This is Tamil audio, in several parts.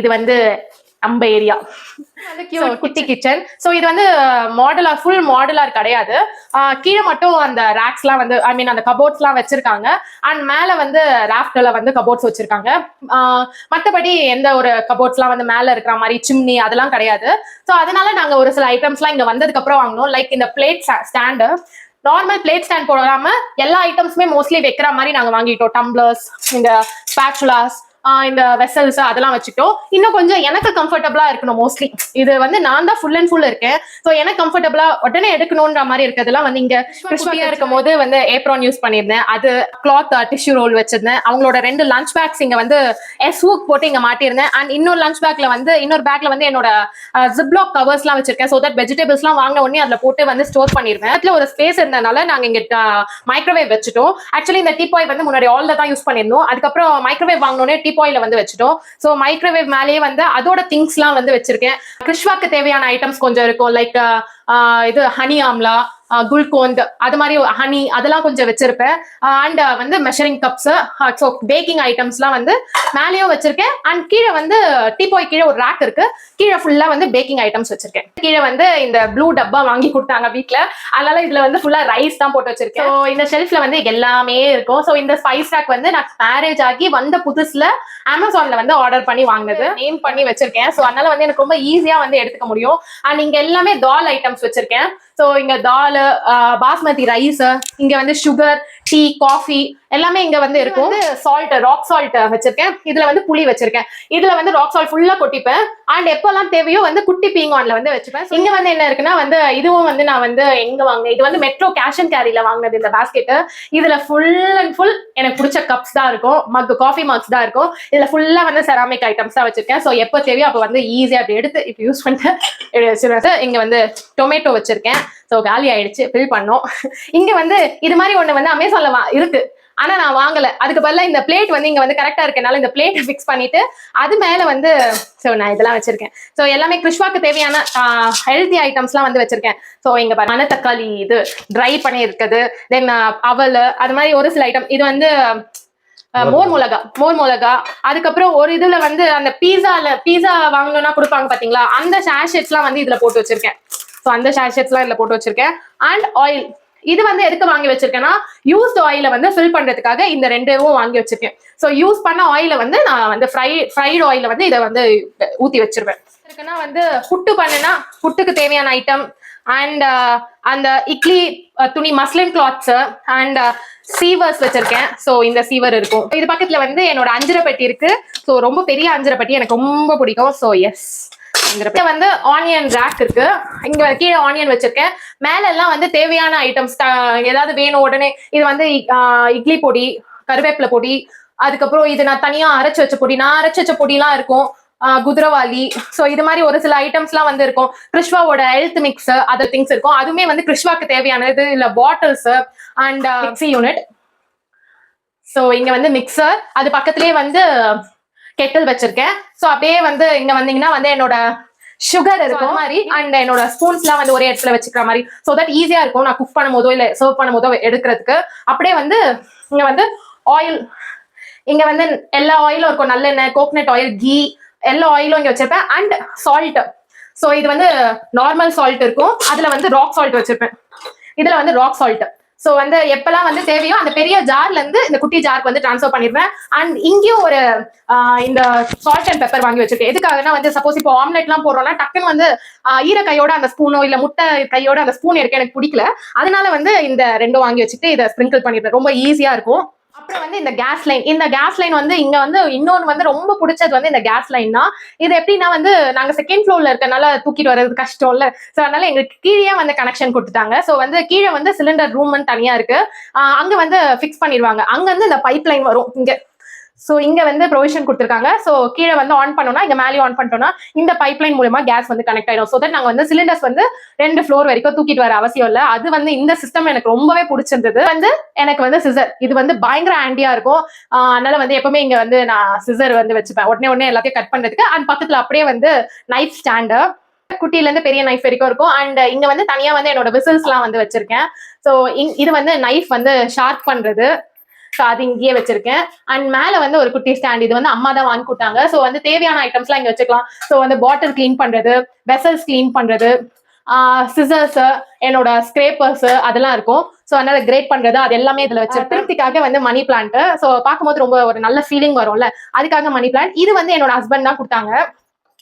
இது வந்து நம்ம ஏரியா குட்டி கிச்சன். ஸோ இது வந்து மாடலார், ஃபுல் மாடலார் கிடையாது. கீழே மட்டும் அந்த ரேக்ஸ்லாம் வந்து ஐ மீன் அந்த கபோர்ட்ஸ்லாம் வச்சிருக்காங்க. அண்ட் மேலே வந்து ராஃப்டர்ல வந்து கபோர்ட்ஸ் வச்சிருக்காங்க. மற்றபடி எந்த ஒரு கபோர்ட்ஸ்லாம் வந்து மேலே இருக்கிற மாதிரி சிம்னி அதெல்லாம் கிடையாது. ஸோ அதனால நாங்கள் ஒரு சில ஐட்டம்ஸ்லாம் இங்கே வந்ததுக்கு அப்புறம் வாங்கினோம். லைக் இந்த plate stand, normal plate stand போடாம எல்லா ஐட்டம்ஸுமே மோஸ்ட்லி வைக்கிற மாதிரி நாங்கள் வாங்கிட்டோம். டம்ளர்ஸ், இந்த ஸ்பாச்சுலாஸ், இந்த வெசல்ஸ் அதெல்லாம் வச்சுட்டோம். இன்னும் கொஞ்சம் எனக்கு கம்ஃபர்டபுளா இருக்கணும். மோஸ்ட்லி இது வந்து நான் தான் ஃபுல் அண்ட் ஃபுல் இருக்கேன். ஸோ எனக்கு கம்ஃபர்டபுளா உடனே எடுக்கணும்ன்ற மாதிரி இருக்கிறதுலாம் வந்து இங்க கிறிஸ்பியா இருக்கும் போது வந்து ஏப்ரான் யூஸ் பண்ணியிருந்தேன். அது கிளாத் டிஷ்யூ ரோல் வச்சிருந்தேன். அவங்களோட 2 லஞ்ச் பேக்ஸ் இங்க வந்து ஹூக் போட்டு இங்க மாட்டியிருந்தேன். அண்ட் இன்னொரு லஞ்ச் பேக்ல வந்து இன்னொரு பேக்ல வந்து என்னோட ஜிப்லாக் கவர்ஸ்லாம் வச்சிருக்கேன். ஸோ தட் வெஜிடபிள்ஸ்லாம் வாங்கின உடனே அதுல போட்டு வந்து ஸ்டோர் பண்ணிருவேன். அதுல ஒரு ஸ்பேஸ் இருந்ததுனால நாங்க இங்க மைக்ரோவேவ் வச்சுட்டோம். ஆக்சுவலி இந்த டீபாய் வந்து முன்னாடி ஆல்ல தான் யூஸ் பண்ணிருந்தோம். அதுக்கப்புறம் மைக்ரோவேவ் வாங்கினோடனே டீபாயில வந்து வச்சுட்டோம். ஸோ மைக்ரோவேவ் மேலேயே வந்து அதோட திங்ஸ்லாம் வந்து வச்சிருக்கேன். கிறிஸ்வாக்கு தேவையான ஐட்டம்ஸ் கொஞ்சம் இருக்கும். லைக் இது ஹனி ஆம்லா, குல்கோந்த், அது மாதிரி ஹனி அதெல்லாம் கொஞ்சம் வச்சிருப்பேன். அண்ட் வந்து மெஷரிங் கப்ஸ், ஸோ பேக்கிங் ஐட்டம்ஸ்லாம் வந்து மேலேயும் வச்சிருக்கேன். அண்ட் கீழே வந்து டீபாய் கீழே ஒரு ரேக் இருக்கு. கீழே ஃபுல்லா வந்து பேக்கிங் ஐட்டம்ஸ் வச்சிருக்கேன். கீழே வந்து இந்த ப்ளூ டப்பா வாங்கி கொடுத்தாங்க வீட்டுல, அதனால இதுல வந்து ஃபுல்லா ரைஸ் தான் போட்டு வச்சிருக்கேன். ஸோ இந்த ஷெல்ஃப்ல வந்து எல்லாமே இருக்கும். ஸோ இந்த ஸ்பைஸ் ரேக் வந்து நான் மேரேஜ் ஆகி வந்த புதுசுல அமேசான்ல வந்து ஆர்டர் பண்ணி வாங்கினது, நேம் பண்ணி வச்சிருக்கேன். ஸோ அதனால வந்து எனக்கு ரொம்ப ஈஸியா வந்து எடுத்துக்க முடியும். அண்ட் இங்க எல்லாமே தால் ஐட்டம்ஸ் வச்சிருக்கேன். ஸோ இங்க தால், பாஸ்மதி ரைஸ், இங்க வந்து சுகர், டீ, காஃபி எல்லாமே இங்க வந்து இருக்கும். சால்ட், ராக் சால்ட் வச்சிருக்கேன். இதுல வந்து புளி வச்சிருக்கேன். இதுல வந்து ராக் சால்ட் ஃபுல்லா கொட்டிப்பேன். அண்ட் எப்பெல்லாம் தேவையோ வந்து குட்டி பீங்கான்ல வந்து வச்சுப்பேன். இங்க வந்து என்ன இருக்குன்னா வந்து இதுவும் வந்து நான் வந்து எங்க வாங்கினேன், இது வந்து மெட்ரோ கேஷ் அண்ட் கேரியில வாங்கினது இந்த பாஸ்கெட். இதுல ஃபுல் அண்ட் ஃபுல் எனக்கு பிடிச்ச கப்ஸ் தான் இருக்கும், மக், காஃபி மக்ஸ் தான் இருக்கும். இதுல ஃபுல்லா வந்து செராமிக் ஐட்டம்ஸ் தான் வச்சிருக்கேன். ஸோ எப்போ தேவையோ அப்போ வந்து ஈஸியா அப்படி எடுத்து இப்போ யூஸ் பண்ணிட்டு இங்க வந்து டொமேட்டோ வச்சிருக்கேன். ஸோ காலி ஆயிடுச்சு, ஃபில் பண்ணோம். இங்க வந்து இது மாதிரி ஒண்ணு வந்து அமேசான்ல இருக்கு, ஆனா நான் வாங்கல. அதுக்கு பதிலா இந்த பிளேட் வந்து இங்க வந்து கரெக்டா இருக்கனால இந்த பிளேட் ஃபிக்ஸ் பண்ணிட்டு அது மேல வந்து ஸோ நான் இதெல்லாம் வச்சிருக்கேன். ஸோ எல்லாமே கிறிஸ்வாக்கு தேவையான ஹெல்தி ஐட்டம்ஸ்லாம் வந்து வச்சிருக்கேன். ஸோ இங்க மணத்தக்காளி இது ட்ரை பண்ணி இருக்குது, தென் அவல், அது மாதிரி ஒரு சில ஐட்டம். இது வந்து மோர் மிளகா. அதுக்கப்புறம் ஒரு இதுல வந்து அந்த பீஸா வாங்கணும்னா கொடுப்பாங்க பாத்தீங்களா, அந்த ஷேஷெட்ஸ்லாம் வந்து இதுல போட்டு வச்சிருக்கேன். ஸோ அந்த ஷேஷெட்ஸ்லாம் இதுல போட்டு வச்சிருக்கேன். அண்ட் ஆயில், இது வந்து எதுக்கு வாங்கி வச்சிருக்கேன்னா யூஸ்ட் ஆயில வந்து ஃபில் பண்றதுக்காக இந்த 2வும் வாங்கி வச்சிருக்கேன். ஸோ யூஸ் பண்ண ஆயில வந்து நான் வந்து ஃப்ரைடு ஆயில வந்து இதை வந்து ஊத்தி வச்சிருவேன். இருக்குன்னா வந்து புட்டு பண்ணுனா புட்டுக்கு தேவையான ஐட்டம், அண்ட் அந்த இட்லி துணி மஸ்லின் கிளாத்ஸ், அண்ட் சீவர்ஸ் வச்சிருக்கேன். ஸோ இந்த சீவர் இருக்கும். இது பக்கத்துல வந்து என்னோட அஞ்சரை பெட்டி இருக்கு. ஸோ ரொம்ப பெரிய அஞ்சரை பெட்டி, எனக்கு ரொம்ப பிடிக்கும். ஸோ எஸ், வந்து ஆனியன் ரேக் இருக்கு. இங்க கீழே ஆனியன் வச்சிருக்கேன். மேல எல்லாம் வந்து தேவையான ஐட்டம்ஸ் ஏதாவது வேணும் உடனே. இது வந்து இட்லி பொடி, கருவேப்பிலை பொடி, அதுக்கப்புறம் இது நான் தனியா அரைச்சு வச்ச பொடி, நான் அரைச்சு வச்ச பொடிலாம் இருக்கும். குதிரவாளி, ஸோ இது மாதிரி ஒரு சில ஐட்டம்ஸ்லாம் வந்து இருக்கும். கிறிஸ்வாவோட ஹெல்த் மிக்ஸ், அதர் திங்ஸ் இருக்கும். அதுவுமே வந்து கிறிஸ்வாக்கு தேவையானது. இல்ல bottles and mixie unit. So இங்க வந்து மிக்சர், அது பக்கத்துலயே வந்து கெட்டில் வச்சிருக்கேன். ஸோ அப்படியே வந்து இங்க வந்தீங்கன்னா வந்து என்னோட சுகர் இருக்கும் மாதிரி, அண்ட் என்னோட ஸ்பூன்ஸ்லாம் வந்து ஒரே இடத்துல வச்சுக்கிற மாதிரி. ஸோ தட் ஈஸியா இருக்கும் நான் குக் பண்ணும் போதோ இல்ல சர்வ் பண்ணும் போதோ எடுக்கிறதுக்கு. அப்படியே வந்து இங்க வந்து ஆயில், இங்க வந்து எல்லா ஆயிலும் இருக்கும். நல்லெண்ணெய், கோகனட் ஆயில், கீ, எல்லா ஆயிலும் இங்க வச்சிருப்பேன். அண்ட் சால்ட், ஸோ இது வந்து நார்மல் சால்ட் இருக்கும், அதுல வந்து ராக் சால்ட் வச்சிருப்பேன். இதுல வந்து ராக் சால்ட். ஸோ வந்து எப்பெல்லாம் வந்து தேவையோ அந்த பெரிய ஜார்ல இருந்து இந்த குட்டி ஜாருக்கு வந்து டிரான்ஸ்ஃபர் பண்ணிடுவேன். அண்ட் இங்கேயும் ஒரு இந்த சால்ட் அண்ட் பெப்பர் வாங்கி வச்சிருக்கேன். எதுக்காகனா வந்து சப்போஸ் இப்போ ஆம்லெட்லாம் போடுறோம்னா டக்குன்னு வந்து ஈர கையோட அந்த ஸ்பூனோ இல்ல முட்டை கையோட அந்த ஸ்பூன் எடுக்க எனக்கு பிடிக்கல. அதனால வந்து இந்த 2 வாங்கி வச்சுட்டு இதை ஸ்ப்ரிங்கிள் பண்ணிடுவேன். ரொம்ப ஈஸியா இருக்கும். அப்புறம் வந்து இந்த கேஸ் லைன், இந்த கேஸ் லைன் வந்து இங்க வந்து இன்னொன்று வந்து ரொம்ப பிடிச்சது வந்து இந்த கேஸ் லைன் தான். இது எப்படின்னா வந்து நாங்க செகண்ட் ஃப்ளோர்ல இருக்கனால தூக்கிட்டு வர்றது கஷ்டம் இல்ல. ஸோ அதனால எங்களுக்கு கீழே வந்து கனெக்ஷன் கொடுத்துட்டாங்க. ஸோ வந்து கீழே வந்து சிலிண்டர் ரூம் தனியா இருக்கு, அங்க வந்து ஃபிக்ஸ் பண்ணிடுவாங்க. அங்க வந்து இந்த பைப் லைன் வரும் இங்க. ஸோ இங்க வந்து ப்ரொவிஷன் கொடுத்துருக்காங்க. ஸோ கீழே வந்து ஆன் பண்ணோம்னா, இங்க மேலே ஆன் பண்ணிட்டோம்னா இந்த பைப் லைன் மூலமா கேஸ் வந்து கனெக்ட் ஆயிடும். ஸோ தட் நாங்க வந்து சிலிண்டர்ஸ் வந்து 2 ஃப்ளோர் வரைக்கும் தூக்கிட்டு வர அவசியம் இல்லை. அது வந்து இந்த சிஸ்டம் எனக்கு ரொம்பவே பிடிச்சிருந்தது. வந்து எனக்கு வந்து சிசர், இது வந்து பயங்கர ஹேண்டியா இருக்கும். அதனால வந்து எப்பவுமே இங்க வந்து நான் சிசர் வந்து வச்சுப்பேன், உடனே எல்லாத்தையும் கட் பண்றதுக்கு. அண்ட் பக்கத்துல அப்படியே வந்து நைஃப் ஸ்டாண்டு, குட்டில இருந்து பெரிய நைஃப் வரைக்கும் இருக்கும். அண்ட் இங்க வந்து தனியா வந்து என்னோட விசில்ஸ் எல்லாம் வந்து வச்சிருக்கேன். ஸோ இது வந்து நைஃப் வந்து ஷார்ப் பண்றது. ஸோ அது இங்கேயே வச்சிருக்கேன். அண்ட் மேல வந்து ஒரு குட்டி ஸ்டாண்ட், இது வந்து அம்மா தான் வாங்கி கொடுத்தாங்க. ஸோ வந்து தேவையான ஐட்டம்ஸ்லாம் இங்க வச்சுக்கலாம். ஸோ வந்து பாட்டில் கிளீன் பண்றது, வெசல்ஸ் கிளீன் பண்றது, சிசர்ஸ், என்னோட ஸ்கிரேப்பர்ஸ் அதெல்லாம் இருக்கும். ஸோ அதனால கிரேட் பண்றது அது எல்லாமே இதுல வச்சு திருப்திக்காக வந்து மணி பிளான்ட். ஸோ பார்க்கும்போது ரொம்ப ஒரு நல்ல ஃபீலிங் வரும்ல, அதுக்காக மணி பிளான்ட். இது வந்து என்னோட ஹஸ்பண்ட் தான் கொடுத்தாங்க.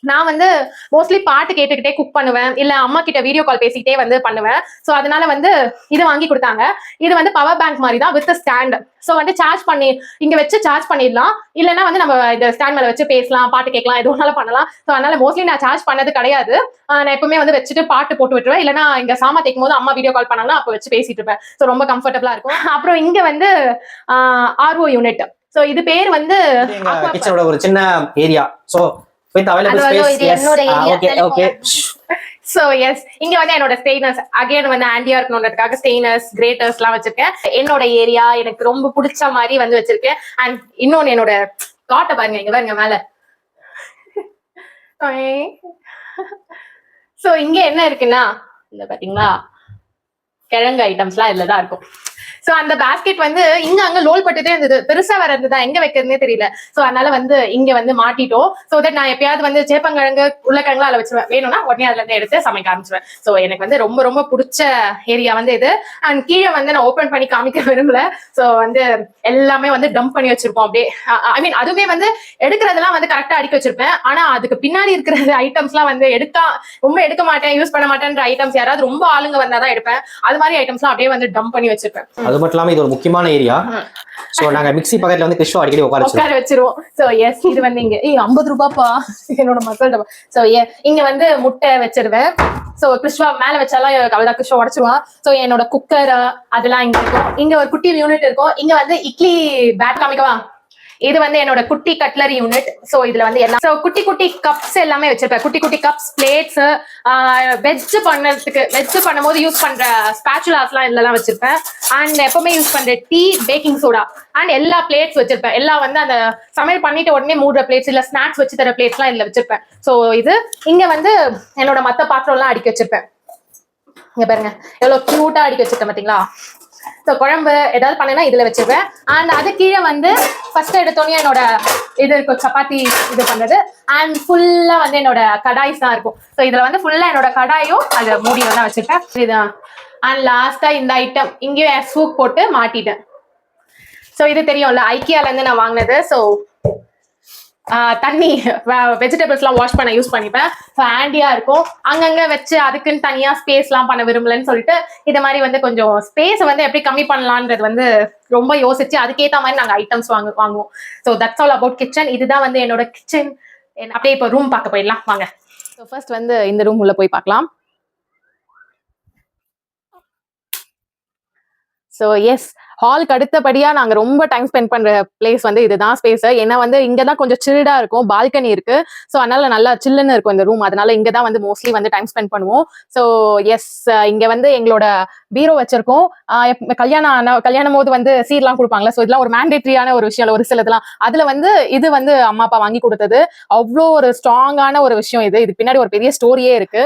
நான் வந்து மோஸ்ட்லி பாட்டு கேட்டுக்கிட்டே குக் பண்ணுவேன், இல்ல அம்மா கிட்ட வீடியோ கால் பேசிக்கிட்டே வந்து பண்ணுவேன். ஸோ அதனால வந்து இது வாங்கி கொடுத்தாங்க. இது வந்து பவர் பேங்க் மாதிரி தான் வித் ஸ்டாண்ட். ஸோ வந்து சார்ஜ் பண்ணி இங்க வச்சு சார்ஜ் பண்ணிடலாம், இல்லைன்னா வந்து நம்ம இந்த ஸ்டாண்ட் மேல வச்சு பேசலாம், பாட்டு கேட்கலாம், எது ஒன்னாலும் பண்ணலாம். ஸோ அதனால மோஸ்ட்லி நான் சார்ஜ் பண்ணது கிடையாது. நான் எப்பவுமே வந்து வச்சுட்டு பாட்டு போட்டு விட்டுருவேன், இல்லைன்னா இங்க சாமா தேய்க்கும் போது அம்மா வீடியோ கால் பண்ணாங்கன்னா அப்போ வச்சு பேசிட்டு இருப்பேன். ஸோ ரொம்ப கம்ஃபர்டபுளா இருக்கும். அப்புறம் இங்க வந்து ஆர்ஓ யூனிட். ஸோ இது பேர் வந்து கிச்சனோட ஒரு சின்ன area. So with available space. Yes. Okay, okay. So yes, இங்க வந்து என்னோட ஸ்டெயினர்ஸ் அகைன் வந்து ஆண்டியா இருக்கணும்ன்றதுக்காக ஸ்டெயினர்ஸ், கிரேட்டர்ஸ் எல்லாம் வச்சிருக்கேன். என்னோட ஏரியா எனக்கு ரொம்ப பிடிச்ச மாதிரி வந்து வச்சிருக்கேன். அண்ட் இன்னொன்னு என்னோட காட்டை பாருங்க, இங்க பாருங்க மேல. சோ இங்க என்ன இருக்குன்னா, இந்த பாத்தீங்களா கிழங்கு ஐட்டம்ஸ்லாம் இதுலதான் இருக்கும். சோ அந்த பாஸ்கெட் வந்து இங்க அங்க லோல் பட்டுட்டே இருந்தது, பெருசா வேற இருந்ததா, எங்க வைக்கிறதுனே தெரியல. சோ அதனால வந்து இங்க வந்து மாட்டிட்டோம். சோ தட் நான் எப்பயாவது வந்து சேப்பங்கிழங்கு, உருளைக்கிழங்கு அதுல வச்சிருவேன், வேணும்னா உடனே அதுல இருந்து எடுத்து சமைக்க ஆரம்பிச்சுவேன். சோ எனக்கு வந்து ரொம்ப ரொம்ப பிடிச்ச ஏரியா வந்து இது. அண்ட் கீழே வந்து நான் ஓபன் பண்ணி காமிக்க விரும்பல. சோ வந்து எல்லாமே வந்து டம்ப் பண்ணி வச்சிருப்போம் அப்படியே. ஐ மீன் அதுவுமே வந்து எடுக்கிறதெல்லாம் வந்து கரெக்டா அடுக்கி வச்சிருப்பேன். ஆனா அதுக்கு பின்னாடி இருக்கிற ஐட்டம்ஸ் எல்லாம் வந்து ரொம்ப எடுக்க மாட்டேன், யூஸ் பண்ண மாட்டேன்ற ஐட்டம்ஸ் யாராவது ரொம்ப ஆளுங்க வந்தாதான் எடுப்பேன். அது மாதிரி ஐட்டம்ஸ் எல்லாம் அப்படியே வந்து டம்ப் பண்ணி வச்சிருப்பேன். அது மட்டும் இல்லாம இது ஒரு முக்கியமான ஏரியா. சோ நாங்க மிக்ஸி பக்கத்துல வந்து கிறிஸ்டோ அடிக்கடி உட்கார வச்சிருவோம். சோ எஸ், இது வந்து இங்க 50 ரூபாய்ப்பா என்னோட மக்கள். சோ இங்க வந்து முட்டை வச்சிருவேன். சோ கிறிஸ்டோ மேல வச்சாலாம் அவதான் கிறிஸ்டோ உடைச்சிருவான். சோ என்னோட குக்கர் அதெல்லாம் இங்க இருக்கும். இங்க ஒரு குட்டி யூனிட் இருக்கும். இங்க வந்து இட்லி பேட் காமிக்கவா, இது வந்து என்னோட குட்டி கட்லரி யூனிட். சோ இதுல வந்து எல்லாம் குட்டி குட்டி கப்ஸ் எல்லாமே வச்சிருப்பேன். குட்டி குட்டி கப்ஸ், பிளேட்ஸ், வெஜ் பண்ணும்போது யூஸ் பண்ற ஸ்பாச்சுலாஸ் எல்லாம் இதெல்லாம் வச்சிருப்பேன். அண்ட் எப்பவுமே யூஸ் பண்ற டீ, பேக்கிங் சோடா அண்ட் எல்லா பிளேட்ஸ் வச்சிருப்பேன். எல்லாம் வந்து அந்த சமையல் பண்ணிட்டு உடனே மூடுற பிளேட்ஸ், இல்ல ஸ்நாக்ஸ் வச்சு தர பிளேட்ஸ் எல்லாம் இதுல வச்சிருப்பேன். சோ இது இங்க வந்து என்னோட மத்த பாத்திரம் எல்லாம் அடுக்கி வச்சிருப்பேன். இங்க பாருங்க எவ்வளவு கியூட்டா அடுக்கி வச்சிருக்கேன் பாத்தீங்களா. ஸோ குழம்பு ஏதாவது பண்ணேன்னா இதுல வச்சிருவேன். அண்ட் அது கீழே வந்து ஃபர்ஸ்ட் எடுத்தோடனே என்னோட இது இருக்கும், சப்பாத்தி இது பண்றது. அண்ட் ஃபுல்லா வந்து என்னோட கடாய்ஸ் தான் இருக்கும். ஸோ இதுல வந்து ஃபுல்லா என்னோட கடாயும் அது மூடி தான் வச்சிருக்கேன். இதுதான். அண்ட் லாஸ்டா இந்த ஐட்டம் இங்கேயும் சூப் போட்டு மாட்டிட்டேன். ஸோ இது தெரியும்ல, ஐக்கியால இருந்து நான் வாங்கினது. ஸோ தண்ணி வெஜிடபிள்ஸ் எல்லாம் வாஷ் பண்ண யூஸ் பண்ணிப்பேன். ஸோ ஹேண்டியா இருக்கும். அங்கங்க வச்சு அதுக்குன்னு தனியா ஸ்பேஸ் எல்லாம் பண்ண விரும்பலன்னு சொல்லிட்டு இது மாதிரி வந்து கொஞ்சம் ஸ்பேஸ் வந்து எப்படி கம்மி பண்ணலான்றது வந்து ரொம்ப யோசிச்சு அதுக்கேற்ற மாதிரி நாங்க ஐட்டம்ஸ் வாங்குவோம். So that's all about kitchen. இதுதான் வந்து என்னோட கிச்சன். அப்படியே இப்போ ரூம் பார்க்க போயிடலாம் வாங்க. ஸோ ஃபர்ஸ்ட் வந்து இந்த ரூம் உள்ள போய் பார்க்கலாம். ஸோ எஸ், ஹாலுக்கு அடுத்தபடியா நாங்க ரொம்ப டைம் ஸ்பெண்ட் பண்ற பிளேஸ் வந்து இதுதான் ஸ்பேஸ். ஏன்னா வந்து இங்கதான் கொஞ்சம் சில்டா இருக்கும், பால்கனி இருக்கு. ஸோ அதனால நல்லா சில்லுன்னு இருக்கும் இந்த ரூம். அதனால இங்கதான் வந்து மோஸ்ட்லி வந்து டைம் ஸ்பெண்ட் பண்ணுவோம். ஸோ எஸ், இங்க வந்து எங்களோட பீரோ வச்சிருக்கோம். கல்யாணம் போது வந்து சீர்லாம் கொடுப்பாங்களா. ஸோ இதெல்லாம் ஒரு மேண்டேட்ரியான ஒரு விஷயம். ஒரு சிலதெல்லாம் அதுல வந்து இது வந்து அம்மா அப்பா வாங்கி கொடுத்தது. அவ்வளோ ஒரு ஸ்ட்ராங்கான ஒரு விஷயம் இது. இதுக்கு பின்னாடி ஒரு பெரிய ஸ்டோரியே இருக்கு.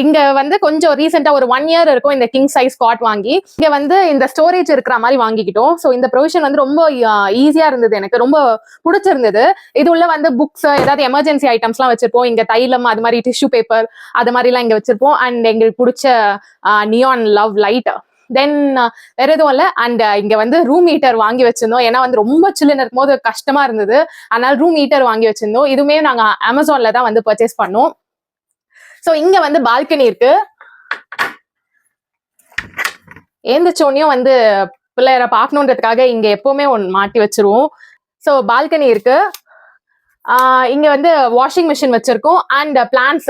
இங்க வந்து கொஞ்சம் ரீசெண்டா ஒரு 1 year இருக்கும் இந்த கிங் சைஸ் காட் வாங்கி இங்க வந்து இந்த ஸ்டோரேஜ் இருக்கிற மாதிரி வாங்கிக்கிட்டோம். ஸோ இந்த ப்ரொவிஷன் வந்து ரொம்ப ஈஸியா இருந்தது, எனக்கு ரொம்ப பிடிச்சிருந்தது. இது உள்ள வந்து புக்ஸ், ஏதாவது எமர்ஜென்சி ஐட்டம்ஸ் எல்லாம் வச்சிருப்போம். இங்க தைலம், அது மாதிரி டிஷ்யூ பேப்பர், அது மாதிரி எல்லாம் இங்க வச்சிருப்போம். அண்ட் எங்களுக்கு பிடிச்ச நியான் லவ் லைட், தென் வேற எதுவும் இல்ல. அண்ட் இங்க வந்து ரூம் ஹீட்டர் வாங்கி வச்சிருந்தோம். ஏன்னா வந்து ரொம்ப சில்லுன்னு இருக்கும் போது கஷ்டமா இருந்தது, அதனால ரூம் ஹீட்டர் வாங்கி வச்சிருந்தோம். இதுவுமே நாங்க அமேசான்ல தான் வந்து பர்ச்சேஸ் பண்ணோம். ஸோ இங்க வந்து பால்கனி இருக்கு. ஏந்திரிச்சோனையும் வந்து பிள்ளையரை பார்க்கணுன்றதுக்காக இங்க எப்பவுமே ஒன்று மாட்டி வச்சிருவோம். ஸோ பால்கனி இருக்கு. இங்க வந்து வாஷிங் மிஷின் வச்சிருக்கோம். And plants.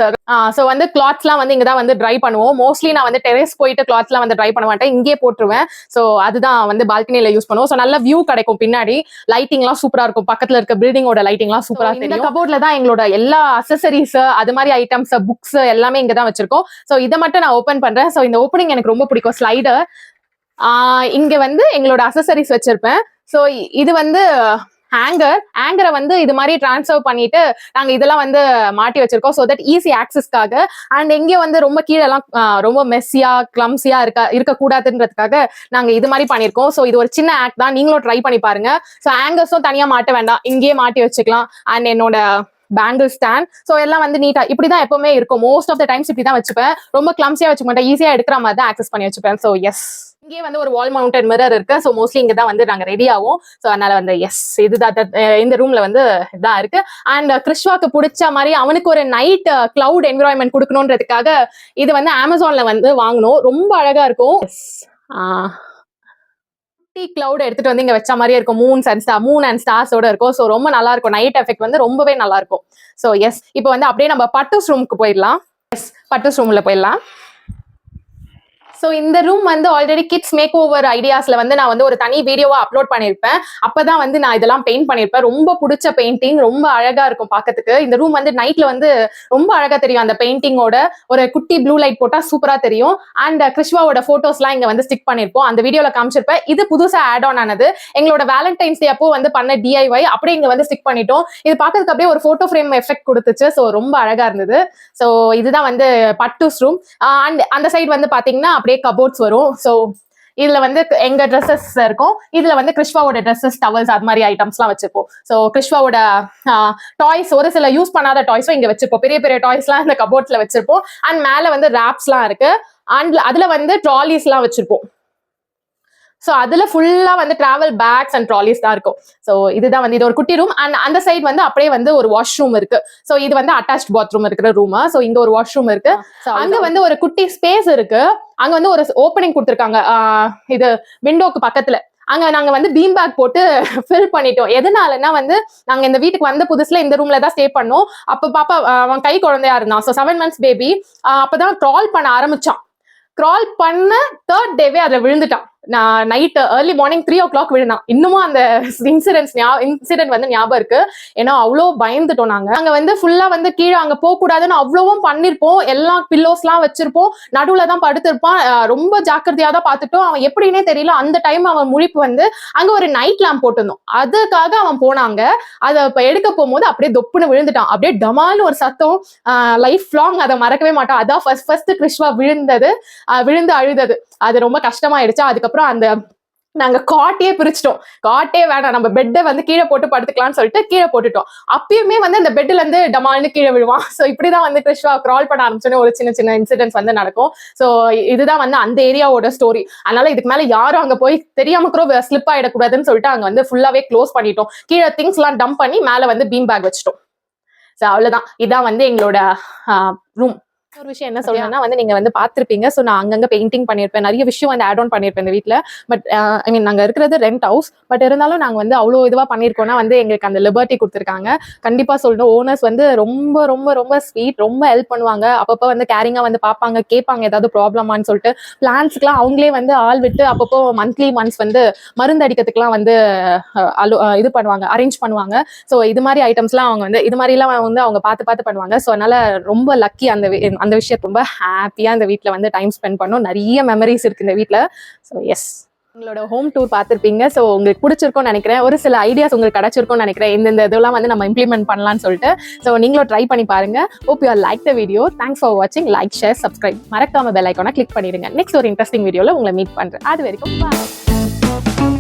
ஸோ வந்து கிளாத்ஸ் எல்லாம் வந்து இங்கதான் வந்து ட்ரை பண்ணுவோம். மோஸ்ட்லி நான் வந்து டெரேஸ் போயிட்டு கிளாத்ஸ் எல்லாம் வந்து ட்ரை பண்ண மாட்டேன், இங்கே போட்டுருவேன். ஸோ அதுதான் வந்து பால்கனியில யூஸ் பண்ணுவோம். ஸோ நல்ல வியூ கிடைக்கும். பின்னாடி லைட்டிங் எல்லாம் சூப்பரா இருக்கும். பக்கத்துல இருக்க பில்டிங்கோட லைட்டிங் எல்லாம் சூப்பரா இருக்கும். இந்த கபோர்ட்ல தான் எங்களோட எல்லா அக்சசரிஸ், அது மாதிரி ஐட்டம்ஸ், புக்ஸ் எல்லாமே இங்கதான் வச்சிருக்கோம். ஸோ இதை மட்டும் நான் ஓபன் பண்றேன். ஸோ இந்த ஓப்பனிங் எனக்கு ரொம்ப பிடிக்கும். ஸ்லைடர். இங்க வந்து எங்களோட அக்சசரிஸ் வச்சிருப்பேன். ஸோ இது வந்து ஹேங்கரை வந்து இது மாதிரி டிரான்ஸ்ஃபர் பண்ணிட்டு நாங்க இதெல்லாம் வந்து மாட்டி வச்சிருக்கோம் ஸோ தட் ஈஸி ஆக்சஸ்க்காக அண்ட் எங்கேயும் வந்து ரொம்ப கீழே எல்லாம் ரொம்ப மெஸ்ஸியா கிளம்ஸியா இருக்கக்கூடாதுன்றதுக்காக நாங்க இது மாதிரி பண்ணிருக்கோம். ஸோ இது ஒரு சின்ன ஆக்ட் தான், நீங்களும் ட்ரை பண்ணி பாருங்க. ஸோ ஹேங்கர்ஸும் தனியா மாட்ட வேண்டாம், இங்கேயே மாட்டி வச்சுக்கலாம். அண்ட் என்னோட பேங்கிள் ஸ்டாண்ட் ஸோ எல்லாம் வந்து நீட்டா இப்படிதான் எப்பவுமே இருக்கும். மோஸ்ட் ஆஃப் த டைம்ஸ் இப்படிதான் வச்சுப்பேன், ரொம்ப கிளம்ஸியா வச்சுக்க மாட்டேன், ஈஸியா எடுக்கிற மாதிரி தான் ஆக்சஸ் பண்ணி வச்சுப்பேன். ஸோ எஸ், இங்கே வந்து ஒரு வால் மவுண்டட் மிரர் இருக்கு. ஸோ மோஸ்ட்லி இங்க தான் வந்து நாங்க ரெடி ஆகும். ஸோ அதனால வந்து எஸ், இதுதான் இந்த ரூம்ல வந்து இதான் இருக்கு. அண்ட் கிறிஸ்வாக்கு பிடிச்ச மாதிரி அவனுக்கு ஒரு நைட் கிளவுட் என்விரான்மெண்ட் கொடுக்கணுன்றதுக்காக இது வந்து அமேசான்ல வந்து வாங்கணும். ரொம்ப அழகா இருக்கும். கிளவுட் எடுத்துட்டு வந்து இங்க வச்ச மாதிரியே இருக்கும். மூன் அண்ட் ஸ்டார்ஸோட இருக்கும். ஸோ ரொம்ப நல்லா இருக்கும். நைட் எஃபெக்ட் வந்து ரொம்பவே நல்லா இருக்கும். ஸோ எஸ், இப்போ வந்து அப்படியே நம்ம பட்டூஸ் ரூமுக்கு போயிடலாம். எஸ், பட்டூஸ் ரூம்ல போயிடலாம். ஸோ இந்த ரூம் வந்து ஆல்ரெடி கிட்ஸ் மேக் ஓவர் ஐடியாஸ்ல வந்து நான் வந்து ஒரு தனி வீடியோவா அப்லோட் பண்ணியிருப்பேன். அப்பதான் வந்து நான் இதெல்லாம் பெயிண்ட் பண்ணியிருப்பேன். ரொம்ப பிடிச்ச பெயிண்டிங், ரொம்ப அழகா இருக்கும் பார்க்கறதுக்கு. இந்த ரூம் வந்து நைட்ல வந்து ரொம்ப அழகா தெரியும். அந்த பெயிண்டிங்கோட ஒரு குட்டி ப்ளூ லைட் போட்டா சூப்பரா தெரியும். அண்ட் கிறிஸ்வாவோட போட்டோஸ்லாம் இங்க வந்து ஸ்டிக் பண்ணிருப்போம். அந்த வீடியோல காமிச்சிருப்பேன். இது புதுசா ஆட் ஆன் ஆனது, எங்களோட வேலண்டைன்ஸ் டே அப்போ வந்து பண்ண DIY அப்படியே இங்க வந்து ஸ்டிக் பண்ணிட்டோம். இது பார்க்கறதுக்கு அப்படியே ஒரு போட்டோ ஃப்ரேம் எஃபெக்ட் கொடுத்துச்சு. ஸோ ரொம்ப அழகா இருந்தது. ஸோ இதுதான் வந்து பட்டூஸ் ரூம். அண்ட் அந்த சைடு வந்து பாத்தீங்கன்னா கபோர்ட்ஸ் வரும். ஸோ இதுல வந்து எங்க ட்ரெஸ்ஸஸ் இருக்கும். இதுல வந்து கிறிஸ்வாவோட ட்ரெஸ்ஸஸ், டவல்ஸ், அது மாதிரி ஐட்டம்ஸ்லாம் வச்சிருப்போம். ஸோ கிறிஸ்வாவோட டாய்ஸ், ஒரு சில யூஸ் பண்ணாத டாய்ஸும் இங்க வச்சிருப்போம். பெரிய பெரிய டாய்ஸ்லாம் இந்த கபோர்ட்ஸ்ல வச்சிருப்போம். அண்ட் மேல வந்து ரேப்ஸ்லாம் இருக்கு. அண்ட் அதுல வந்து ட்ராலிஸ்லாம் வச்சிருப்போம். ஸோ அதுல ஃபுல்லா வந்து டிராவல் பேக்ஸ் அண்ட் ட்ராலிஸ் தான் இருக்கும். ஸோ இதுதான் வந்து இது ஒரு குட்டி ரூம். அண்ட் அந்த சைடு வந்து அப்படியே வந்து ஒரு வாஷ்ரூம் இருக்கு. ஸோ இது வந்து அட்டாச்ட் பாத்ரூம் இருக்கிற ரூம். ஸோ இங்க ஒரு வாஷ்ரூம் இருக்கு. அங்க வந்து ஒரு குட்டி ஸ்பேஸ் இருக்கு. அங்க வந்து ஒரு ஓப்பனிங் கொடுத்துருக்காங்க, இது விண்டோக்கு பக்கத்துல. அங்க நாங்க வந்து பீம் பேக் போட்டு ஃபில் பண்ணிட்டோம். எதனாலன்னா வந்து நாங்க இந்த வீட்டுக்கு வந்த புதுசுல இந்த ரூம்ல தான் ஸ்டே பண்ணோம். அப்ப பாப்பா அவன் கை குழந்தையா இருந்தான். So 7 months baby. அப்பதான் கிரால் பண்ண ஆரம்பிச்சான். கிரால் பண்ண 3rd டேவே அதுல விழுந்துட்டான். நான் நைட் ஏர்லி மார்னிங் 3 o'clock விழுந்தான். இன்னமும் அந்த இன்சிடென்ட் வந்து ஞாபகம் இருக்கு. ஏன்னா அவ்வளோ பயந்துட்டோம். நாங்க வந்து ஃபுல்லா வந்து கீழே அங்க போக கூடாதுன்னு அவ்வளவும் பண்ணிருப்போம். எல்லா பில்லோஸ் எல்லாம் வச்சிருப்போம். நடுவுல தான் படுத்திருப்பான். ரொம்ப ஜாக்கிரதையா தான் பார்த்துட்டோம். அவன் எப்படின்னே தெரியல. அந்த டைம் அவன் முழிப்பு வந்து அங்க ஒரு நைட் லேம்ப் போட்டிருந்தோம். அதுக்காக அவன் போனாங்க. அதை இப்ப எடுக்க போகும்போது அப்படியே தொப்புன்னு விழுந்துட்டான். அப்படியே டமால்னு ஒரு சத்தம். லைஃப் லாங் அதை மறக்கவே மாட்டான். அதான் ஃபர்ஸ்ட் கிறிஸ்வா விழுந்து அழுதது. அது ரொம்ப கஷ்டமாயிடுச்சு. அதுக்கப்புறம் அந்த நாங்க காட்டையே பிரிச்சிட்டோம். காட்டே வேணாம், நம்ம பெட்டை வந்து கீழே போட்டு படுத்துக்கலாம்னு சொல்லிட்டு கீழே போட்டுட்டோம். அப்பயுமே வந்து அந்த பெட்ல இருந்து டமால்னு கீழே விழுவான். ஸோ இப்படிதான் வந்து கிறிஸ்வா கிரால் பண்ண ஆரம்பிச்சோன்னே ஒரு சின்ன சின்ன இன்சிடென்ட்ஸ் வந்து நடக்கும். ஸோ இதுதான் வந்து அந்த ஏரியாவோட ஸ்டோரி. அதனால இதுக்கு மேல யாரும் அங்க போய் தெரியாம கூட ஸ்லிப் ஆயிடக்கூடாதுன்னு சொல்லிட்டு அங்க வந்து ஃபுல்லாவே க்ளோஸ் பண்ணிட்டோம். கீழே திங்ஸ் எல்லாம் டம்ப் பண்ணி மேல வந்து பீம் பேக் வச்சிட்டோம். ஸோ அவ்வளவுதான். இதான் வந்து எங்களோட ரூம். ஒரு விஷயம் என்ன சொல்லணும்னா வந்து நீங்க வந்து பாத்திருப்பீங்க. ஸோ நான் அங்கங்க பெயிண்டிங் பண்ணிருப்பேன், நிறைய விஷயம் வந்து ஆட் ஆன் பண்ணிருப்பேன் இந்த வீட்டுல. பட் ஐ மீன் நாங்க இருக்கிறது ரெண்ட் ஹவுஸ். பட் இருந்தாலும் நாங்க வந்து அவ்வளோ இதுவா பண்ணிருக்கோம்னா வந்து எங்களுக்கு அந்த லிபர்ட்டி கொடுத்துருக்காங்க. கண்டிப்பா சொல்லணும், ஓனர்ஸ் வந்து ரொம்ப ரொம்ப ரொம்ப ஸ்வீட், ரொம்ப ஹெல்ப் பண்ணுவாங்க. அப்பப்போ வந்து கேரிங்கா வந்து பார்ப்பாங்க, கேட்பாங்க ஏதாவது ப்ராப்ளமான்னு சொல்லிட்டு. பிளான்ஸ்க்குலாம் அவங்களே வந்து ஆள் விட்டு அப்பப்போ மந்த்லி ஒன்ஸ் வந்து மருந்து அடிக்கிறதுக்குலாம் வந்து இது பண்ணுவாங்க, அரேஞ்ச் பண்ணுவாங்க. ஸோ இது மாதிரி ஐட்டம்ஸ்லாம் அவங்க வந்து இது மாதிரிலாம் வந்து அவங்க பார்த்து பண்ணுவாங்க. ஸோ அதனால ரொம்ப லக்கி. அந்த விஷயத்தை ரொம்ப ஹாப்பியா இந்த வீட்டில் வந்து டைம் ஸ்பெண்ட் பண்ணோம். நிறைய மெமரிஸ் இருக்கு இந்த வீட்டில். ஸோ எஸ், உங்களோட ஹோம் டூர் பார்த்துருப்பீங்க. ஸோ உங்களுக்கு பிடிச்சிருக்கும்னு நினைக்கிறேன். ஒரு சில ஐடியாஸ் உங்களுக்கு கிடைச்சிருக்கும்னு நினைக்கிறேன். இந்த இதெல்லாம் வந்து நம்ம இம்ப்ளிமெண்ட் பண்ணலாம்னு சொல்லிட்டு. ஸோ நீங்களும் ட்ரை பண்ணி பாருங்க. Hope you are like the video. Thanks for வாட்சிங். Like, share, subscribe. மறக்காம பெல் ஐக்கானை கிளிக் பண்ணிடுங்க. நெக்ஸ்ட் ஒரு இன்ட்ரெஸ்டிங் வீடியோவில் உங்களை மீட் பண்றேன். அது வரைக்கும் பாய்.